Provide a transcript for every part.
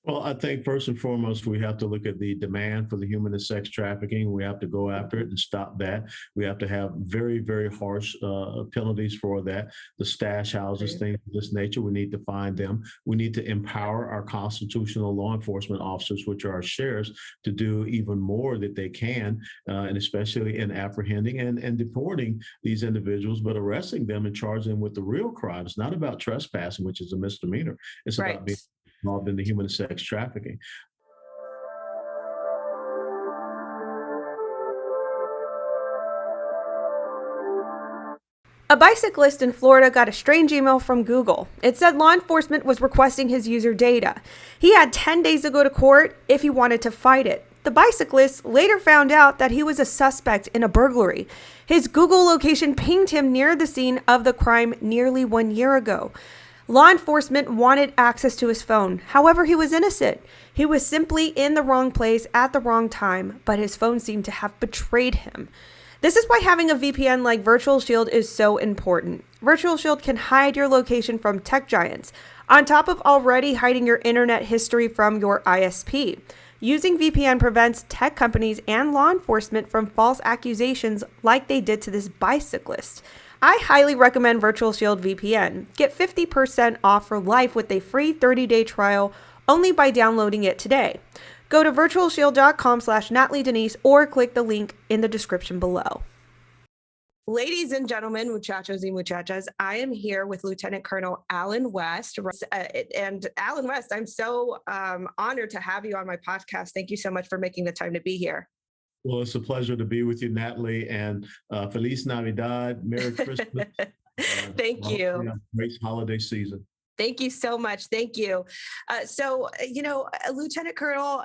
Well, I think first and foremost, we have to look at the demand for the human and sex trafficking. We have to go after it and stop that. We have to have very, very harsh penalties for that. The stash houses, things of this nature, we need to find them. We need to empower our constitutional law enforcement officers, which are our sheriffs, to do even more that they can, and especially in apprehending and deporting these individuals, but arresting them and charging them with the real crimes, not about trespassing, which is a misdemeanor. It's about being involved in the human and sex trafficking. A bicyclist in Florida got a strange email from Google. It said law enforcement was requesting his user data. He had 10 days to go to court if he wanted to fight it. The bicyclist later found out that he was a suspect in a burglary. His Google location pinged him near the scene of the crime nearly 1 year ago. Law enforcement wanted access to his phone. However, he was innocent. He was simply in the wrong place at the wrong time, but his phone seemed to have betrayed him. This is why having a VPN like Virtual Shield is so important. Virtual Shield can hide your location from tech giants, on top of already hiding your internet history from your ISP. Using VPN prevents tech companies and law enforcement from false accusations like they did to this bicyclist. I highly recommend Virtual Shield VPN. Get 50% off for life with a free 30-day trial only by downloading it today. Go to virtualshield.com/Natly Denise or click the link in the description below. Ladies and gentlemen, muchachos y muchachas, I am here with Lieutenant Colonel Allen West. And Allen West, I'm so honored to have you on my podcast. Thank you so much for making the time to be here. Well, it's a pleasure to be with you, Natly, and Feliz Navidad, Merry Christmas. Thank you. Great holiday season. Thank you so much. Thank you. Lieutenant Colonel,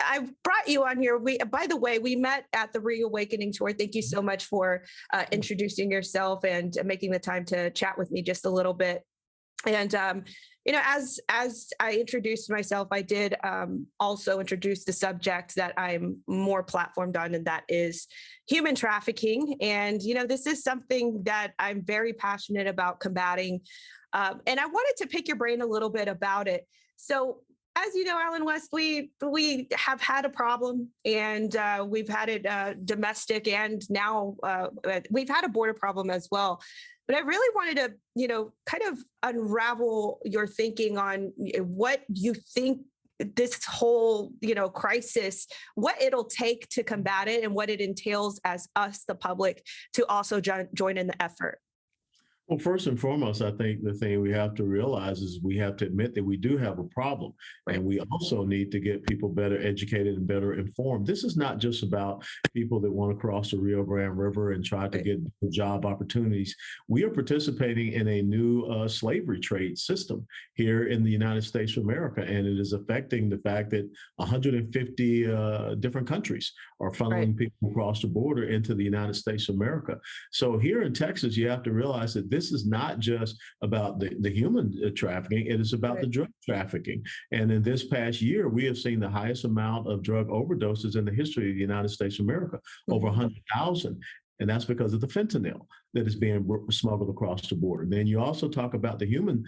I brought you on here. By the way, we met at the Reawakening Tour. Thank you so much for introducing yourself and making the time to chat with me just a little bit. And, as I introduced myself, I did also introduce the subject that I'm more platformed on, and that is human trafficking. And, this is something that I'm very passionate about combating. And I wanted to pick your brain a little bit about it. So, as you know, Allen West, we have had a problem, and we've had it domestic, and now we've had a border problem as well. But I really wanted to, kind of unravel your thinking on what you think this whole, crisis, what it'll take to combat it, and what it entails as us, the public, to also join in the effort. Well, first and foremost, I think the thing we have to realize is we have to admit that we do have a problem, and we also need to get people better educated and better informed. This is not just about people that want to cross the Rio Grande River and try to get job opportunities. We are participating in a new slavery trade system here in the United States of America, and it is affecting the fact that 150 different countries are funneling people across the border into the United States of America. So here in Texas, you have to realize that this is not just about the human trafficking, it is about the drug trafficking. And in this past year, we have seen the highest amount of drug overdoses in the history of the United States of America, over 100,000. And that's because of the fentanyl that is being smuggled across the border. Then you also talk about the human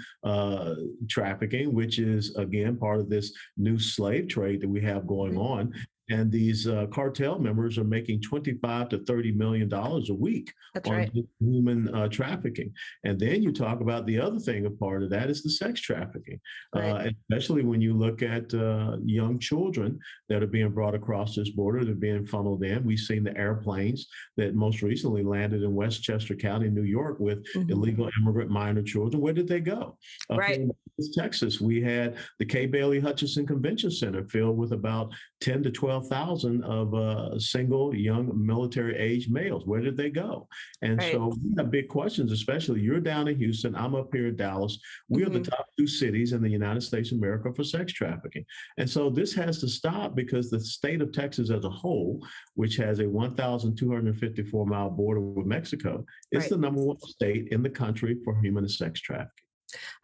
trafficking, which is, again, part of this new slave trade that we have going on. And these cartel members are making $25 to $30 million a week on human trafficking. And then you talk about the other thing, a part of that is the sex trafficking, especially when you look at young children that are being brought across this border, they're being funneled in. We've seen the airplanes that most recently landed in Westchester County, New York, with illegal immigrant minor children. Where did they go? In Texas, we had the Kay Bailey Hutchinson Convention Center filled with about 10 to 12,000 of single young military age males. Where did they go? And so we have big questions, especially you're down in Houston, I'm up here in Dallas. We are the top two cities in the United States of America for sex trafficking. And so this has to stop, because the state of Texas as a whole, which has a 1,254-mile border with Mexico, is the #1 state in the country for human and sex trafficking.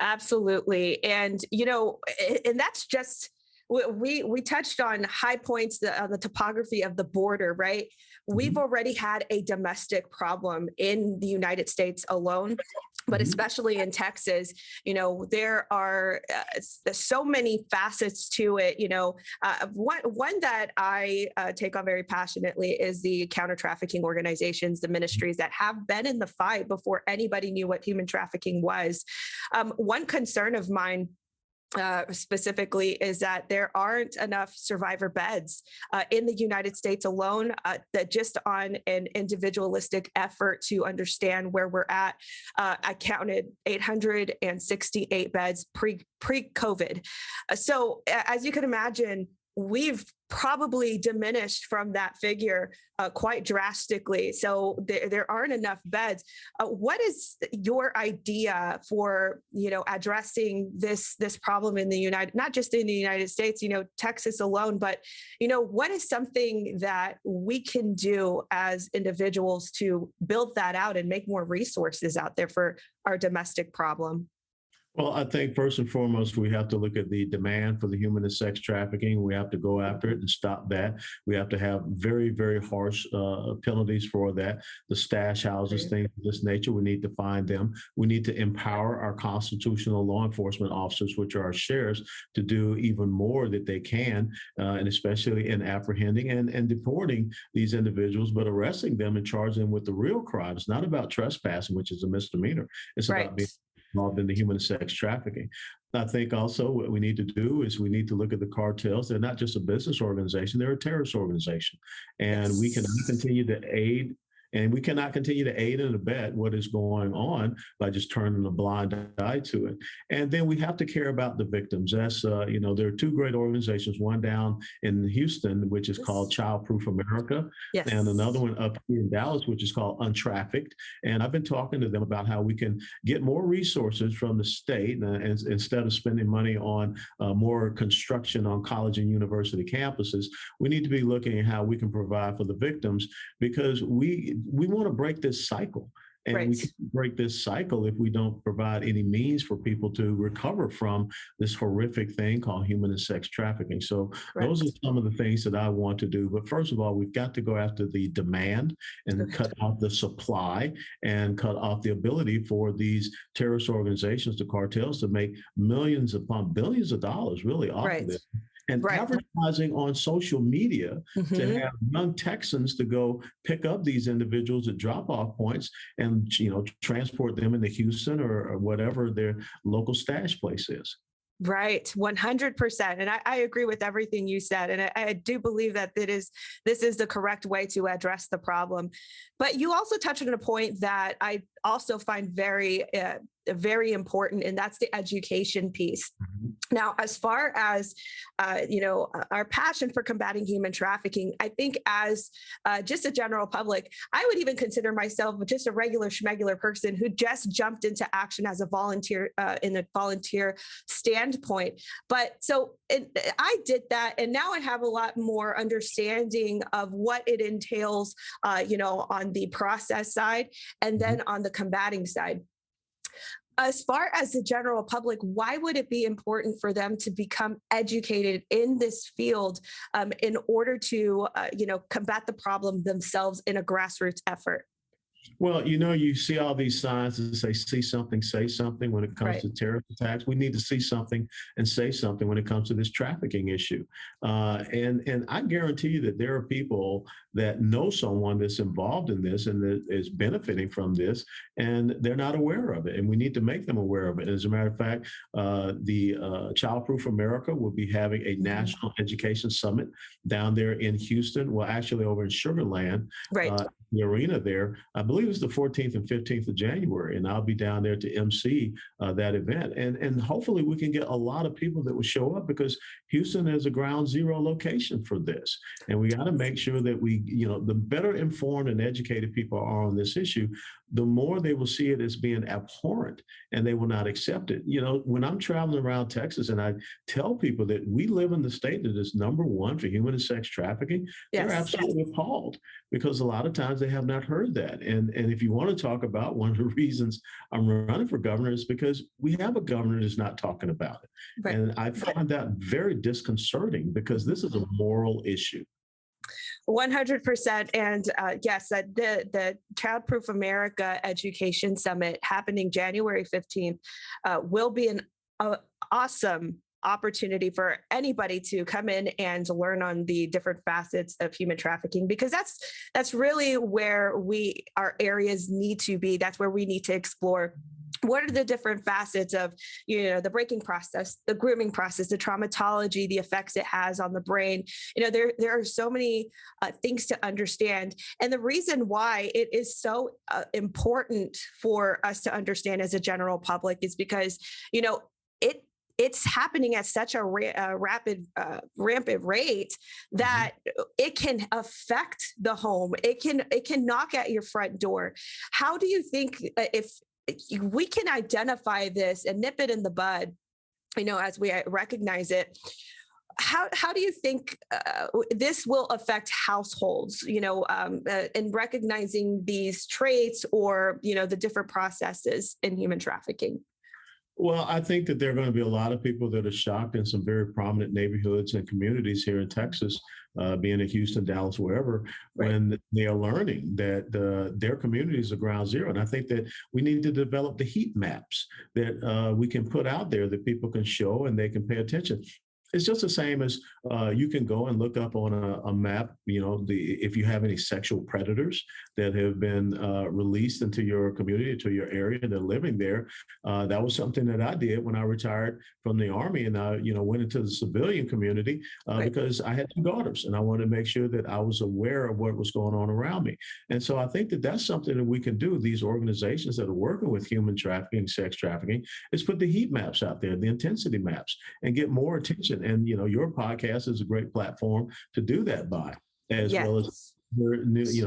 Absolutely. And, and that's just, we touched on high points, the topography of the border, right? We've already had a domestic problem in the United States alone. but especially in Texas, there are so many facets to it. One that I take on very passionately is the counter-trafficking organizations, the ministries that have been in the fight before anybody knew what human trafficking was. One concern of mine specifically is that there aren't enough survivor beds in the United States alone, that just on an individualistic effort to understand where we're at. I counted 868 beds pre-COVID. So as you can imagine, we've probably diminished from that figure quite drastically. So there aren't enough beds. What is your idea for, addressing this problem in not just in the United States, Texas alone, but, what is something that we can do as individuals to build that out and make more resources out there for our domestic problem? Well, I think first and foremost, we have to look at the demand for the human and sex trafficking. We have to go after it and stop that. We have to have very, very harsh penalties for that. The stash houses, things of this nature, we need to find them. We need to empower our constitutional law enforcement officers, which are our sheriffs, to do even more that they can, and especially in apprehending and deporting these individuals, but arresting them and charging them with the real crime. It's not about trespassing, which is a misdemeanor. It's about being involved in the human and sex trafficking. I think also what we need to do is we need to look at the cartels. They're not just a business organization, they're a terrorist organization. And we cannot continue to aid And we cannot continue to aid and abet what is going on by just turning a blind eye to it. And then we have to care about the victims. That's, there are two great organizations, one down in Houston, which is called Childproof America, and another one up here in Dallas, which is called Untrafficked. And I've been talking to them about how we can get more resources from the state instead of spending money on more construction on college and university campuses. We need to be looking at how we can provide for the victims, because we want to break this cycle. And we can't break this cycle if we don't provide any means for people to recover from this horrific thing called human and sex trafficking. So those are some of the things that I want to do. But first of all, we've got to go after the demand and cut off the supply and cut off the ability for these terrorist organizations, the cartels, to make millions upon billions of dollars really off of this. And advertising on social media to have young Texans to go pick up these individuals at drop-off points and, transport them into Houston or whatever their local stash place is. Right, 100%. And I agree with everything you said. And I do believe that this is the correct way to address the problem. But you also touched on a point that I also find very important, and that's the education piece. Now, as far as, our passion for combating human trafficking, I think as just a general public, I would even consider myself just a regular schmegular person who just jumped into action as a volunteer in a volunteer standpoint. But so I did that, and now I have a lot more understanding of what it entails, on the process side and then on the combating side. As far as the general public, why would it be important for them to become educated in this field in order to, combat the problem themselves in a grassroots effort? Well, you see all these signs that say, see something, say something when it comes to terrorist attacks. We need to see something and say something when it comes to this trafficking issue. And I guarantee you that there are people that know someone that's involved in this and that is benefiting from this, and they're not aware of it. And we need to make them aware of it. As a matter of fact, the Childproof America will be having a national education summit down there in Houston. Well, actually over in Sugar Land, the arena there. I believe it's the 14th and 15th of January, and I'll be down there to MC that event. And hopefully we can get a lot of people that will show up, because Houston is a ground zero location for this. And we got to make sure that we, the better informed and educated people are on this issue, the more they will see it as being abhorrent and they will not accept it. When I'm traveling around Texas and I tell people that we live in the state that is #1 for human and sex trafficking, they're absolutely appalled, because a lot of times they have not heard that. And if you want to talk about one of the reasons I'm running for governor is because we have a governor that's not talking about it. And I find that very disconcerting, because this is a moral issue. 100%. And yes, the Childproof America Education Summit happening January 15th will be an awesome opportunity for anybody to come in and learn on the different facets of human trafficking, because that's really where our areas need to be. That's where we need to explore. What are the different facets of, the breaking process, the grooming process, the traumatology, the effects it has on the brain? There are so many things to understand. And the reason why it is so important for us to understand as a general public is because, it's happening at such a rampant rate that it can affect the home. It can knock at your front door. How do you think if we can identify this and nip it in the bud, as we recognize it, how do you think this will affect households, in recognizing these traits or, the different processes in human trafficking? Well, I think that there are going to be a lot of people that are shocked in some very prominent neighborhoods and communities here in Texas, being in Houston, Dallas, wherever, right, when they are learning that their communities are ground zero. And I think that we need to develop the heat maps that we can put out there that people can show and they can pay attention. It's just the same as you can go and look up on a map, if you have any sexual predators that have been released into your community, to your area, and they're living there. That was something that I did when I retired from the Army, and I, went into the civilian community right, because I had 2 daughters, and I wanted to make sure that I was aware of what was going on around me. And so I think that that's something that we can do. These organizations that are working with human trafficking, sex trafficking, is put the heat maps out there, the intensity maps, and get more attention. And, your podcast is a great platform to do that by, as yes, well as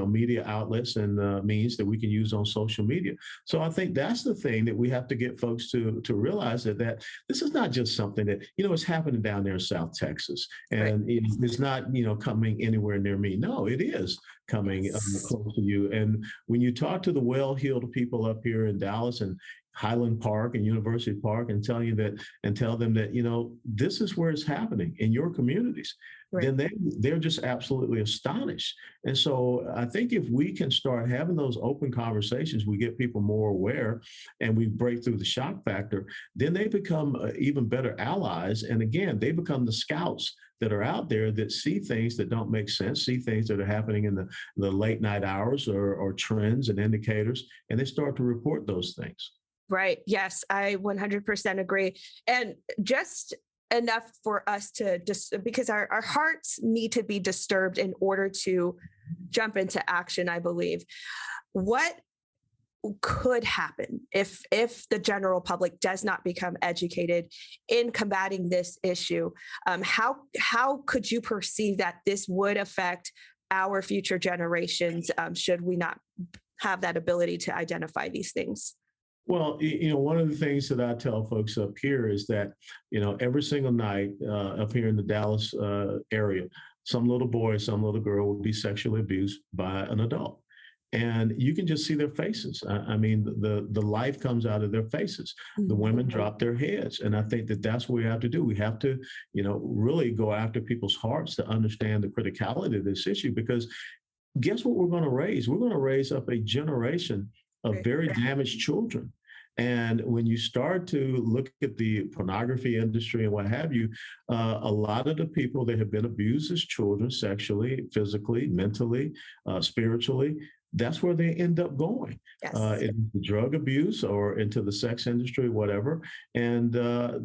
media outlets and means that we can use on social media. So I think that's the thing that we have to get folks to realize that this is not just something that, it's happening down there in South Texas, and right, it's not, coming anywhere near me. No, it is coming close to you. And when you talk to the well-heeled people up here in Dallas and Highland Park and University Park and tell them that, this is where it's happening in your communities, right, then they're just absolutely astonished. And so I think if we can start having those open conversations, we get people more aware and we break through the shock factor, then they become even better allies. And again, they become the scouts that are out there that see things that don't make sense, see things that are happening in the late night hours or trends and indicators, and they start to report those things. Right. Yes, I 100% agree. And just enough for us to because our hearts need to be disturbed in order to jump into action, I believe. What could happen if the general public does not become educated in combating this issue? How could you perceive that this would affect our future generations should we not have that ability to identify these things? Well, one of the things that I tell folks up here is that, every single night up here in the Dallas area, some little boy, some little girl will be sexually abused by an adult. And you can just see their faces. I mean, the life comes out of their faces. The women drop their heads. And I think that that's what we have to do. We have to, really go after people's hearts to understand the criticality of this issue, because guess what we're going to raise? We're going to raise up a generation of very damaged children. And when you start to look at the pornography industry and what have you, a lot of the people that have been abused as children, sexually, physically, mentally, spiritually, that's where they end up going, yes, into drug abuse or into the sex industry, whatever. And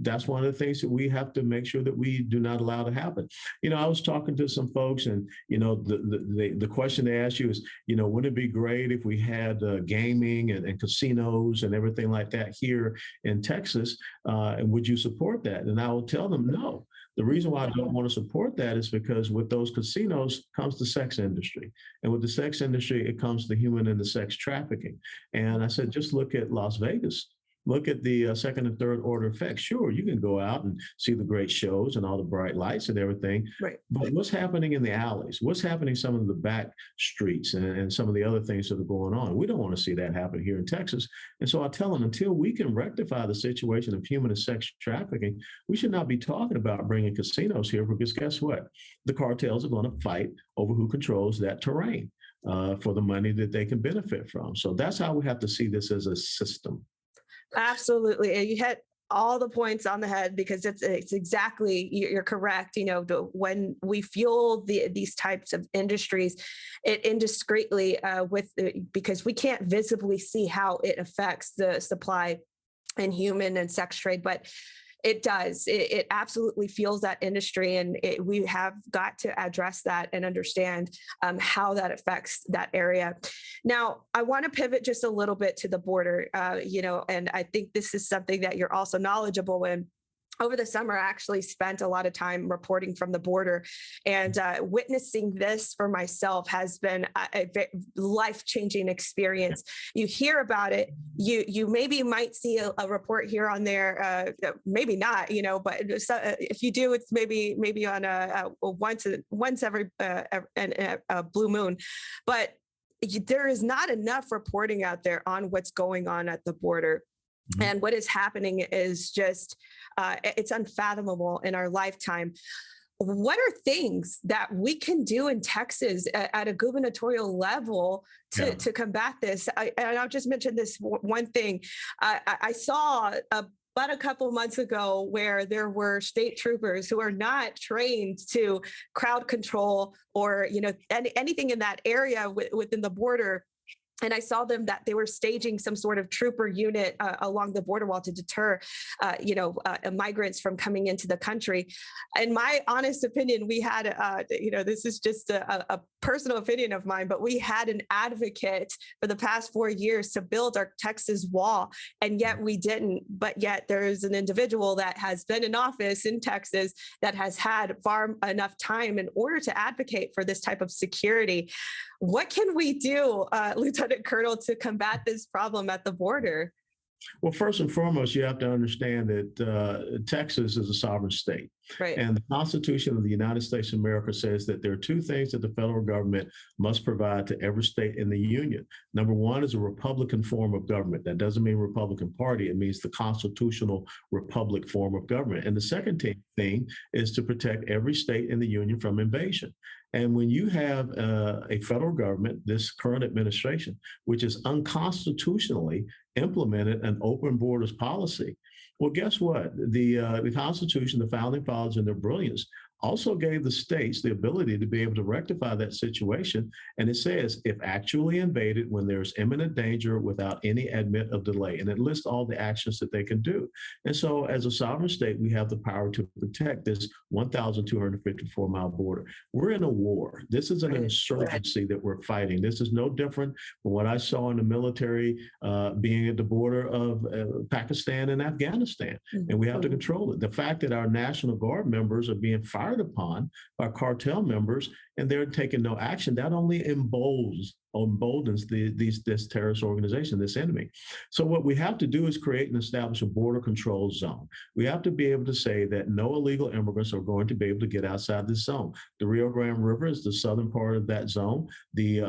that's one of the things that we have to make sure that we do not allow to happen. I was talking to some folks, and the question they ask you is, wouldn't it be great if we had gaming and casinos and everything like that here in Texas? And would you support that? And I will tell them no. The reason why I don't want to support that is because with those casinos comes the sex industry. And with the sex industry, it comes the human and the sex trafficking. And I said, just look at Las Vegas. Look at the second and third order effects. Sure, you can go out and see the great shows and all the bright lights and everything. Right. But what's happening in the alleys? What's happening some of the back streets and some of the other things that are going on? We don't want to see that happen here in Texas. And so I tell them, until we can rectify the situation of human and sex trafficking, we should not be talking about bringing casinos here, because guess what? The cartels are going to fight over who controls that terrain for the money that they can benefit from. So that's how we have to see this as a system. Absolutely. And you hit all the points on the head, because it's exactly, you're correct. When we fuel these types of industries, it indiscreetly because we can't visibly see how it affects the supply and human and sex trade, but it does. It absolutely fuels that industry, and we have got to address that and understand how that affects that area. Now, I want to pivot just a little bit to the border, and I think this is something that you're also knowledgeable in. Over the summer, I actually spent a lot of time reporting from the border, and witnessing this for myself has been a life-changing experience. You hear about it, you maybe might see a report here on there, maybe not, but if you do, it's maybe on a once every a blue moon, but there is not enough reporting out there on what's going on at the border. Mm-hmm. And what is happening is just, it's unfathomable in our lifetime. What are things that we can do in Texas at a gubernatorial level to combat this? And I'll just mention this one thing. I saw about a couple months ago where there were state troopers who are not trained to crowd control or, anything in that area within the border. And I saw them that they were staging some sort of trooper unit along the border wall to deter, migrants from coming into the country. In my honest opinion, we had, this is just a personal opinion of mine, but we had an advocate for the past 4 years to build our Texas wall, and yet we didn't. But yet there is an individual that has been in office in Texas that has had far enough time in order to advocate for this type of security. What can we do, Lieutenant Colonel, to combat this problem at the border? Well, first and foremost, you have to understand that Texas is a sovereign state. Right. And the Constitution of the United States of America says that there are two things that the federal government must provide to every state in the union. Number one is a Republican form of government. That doesn't mean Republican Party. It means the constitutional republic form of government. And the second thing is to protect every state in the union from invasion. And when you have a federal government, this current administration, which is unconstitutionally implemented an open borders policy, well, guess what? The Constitution, the founding fathers in their brilliance, also gave the states the ability to be able to rectify that situation. And it says, if actually invaded when there's imminent danger without any admit of delay. And it lists all the actions that they can do. And so as a sovereign state, we have the power to protect this 1,254-mile border. We're in a war. This is an insurgency that we're fighting. This is no different from what I saw in the military being at the border of Pakistan and Afghanistan. And we have to control it. The fact that our National Guard members are being fired upon by cartel members and they're taking no action, that only emboldens this terrorist organization, this enemy. So what we have to do is create and establish a border control zone. We have to be able to say that no illegal immigrants are going to be able to get outside this zone. The Rio Grande River is the southern part of that zone. The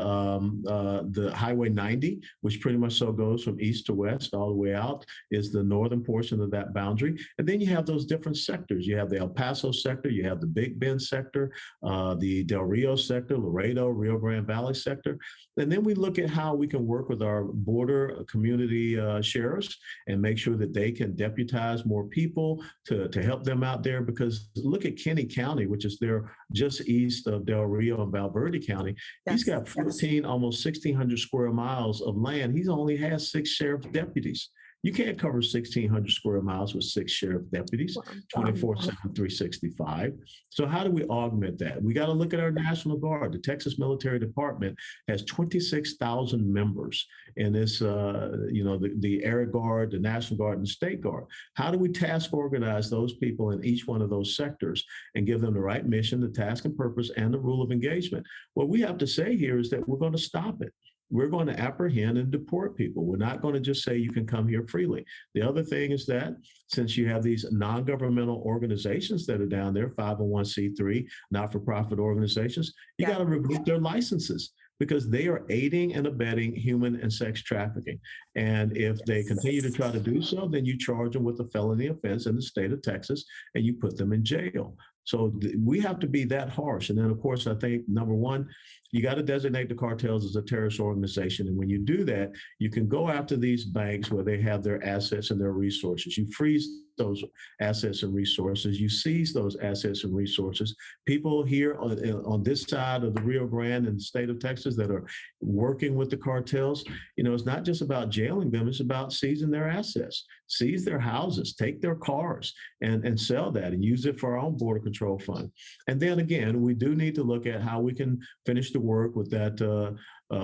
Highway 90, which pretty much so goes from east to west all the way out, is the northern portion of that boundary. And then you have those different sectors. You have the El Paso sector, you have the Big Bend sector, the Del Rio sector, Laredo, Rio Grande Valley sector. And then we look at how we can work with our border community sheriffs and make sure that they can deputize more people to help them out there. Because look at Kinney County, which is there just east of Del Rio and Valverde County. He's got 14, almost 1,600 square miles of land. He only has 6 sheriff deputies. You can't cover 1,600 square miles with 6 sheriff deputies, 24/7, 365. So how do we augment that? We got to look at our National Guard. The Texas Military Department has 26,000 members in this, the Air Guard, the National Guard, and the State Guard. How do we task organize those people in each one of those sectors and give them the right mission, the task and purpose, and the rule of engagement? What we have to say here is that we're going to stop it. we're going to apprehend and deport people. We're not going to just say you can come here freely. The other thing is that since you have these non-governmental organizations that are down there, 501c3, not-for-profit organizations, you got to revoke their licenses because they are aiding and abetting human and sex trafficking. And if they continue to try to do so, then you charge them with a felony offense in the state of Texas and you put them in jail. So we have to be that harsh. And then, of course, I think, number one, you got to designate the cartels as a terrorist organization. And when you do that, you can go after these banks where they have their assets and their resources. You freeze those assets and resources. You seize those assets and resources. People here on this side of the Rio Grande and the state of Texas that are working with the cartels, it's not just about jailing them. It's about seizing their assets, seize their houses, take their cars and sell that and use it for our own border control fund. And then again, we do need to look at how we can finish the work with that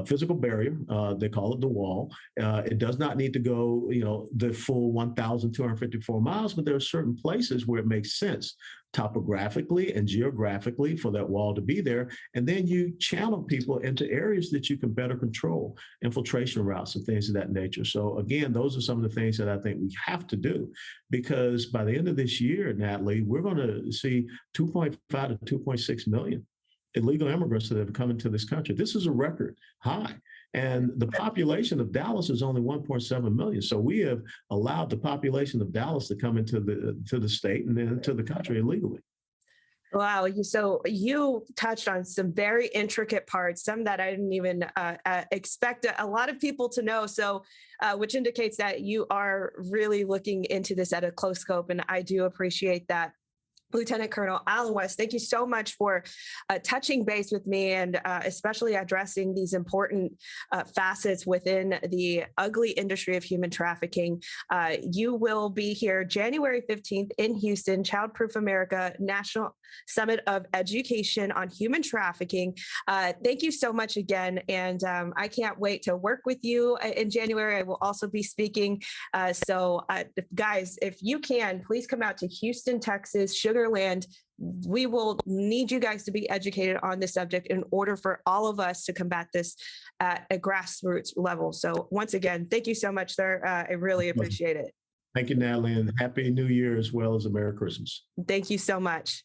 physical barrier. They call it the wall. It does not need to go, the full 1,254 miles, but there are certain places where it makes sense topographically and geographically for that wall to be there. And then you channel people into areas that you can better control, infiltration routes and things of that nature. So again, those are some of the things that I think we have to do, because by the end of this year, Natly, we're going to see 2.5 to 2.6 million illegal immigrants that have come into this country. This is a record high. And the population of Dallas is only 1.7 million. So we have allowed the population of Dallas to come into the state and then to the country illegally. Wow. So you touched on some very intricate parts, some that I didn't even expect a lot of people to know. So, which indicates that you are really looking into this at a close scope. And I do appreciate that. Lieutenant Colonel Alan West, thank you so much for touching base with me and especially addressing these important facets within the ugly industry of human trafficking. You will be here January 15th in Houston, Childproof America National Summit of Education on Human Trafficking. Thank you so much again. And I can't wait to work with you in January. I will also be speaking. So guys, if you can, please come out to Houston, Texas, Sugar Land. We will need you guys to be educated on this subject in order for all of us to combat this at a grassroots level. So once again, thank you so much, sir. I really appreciate it. Thank you, Natly, and Happy New Year as well as a Merry Christmas. Thank you so much.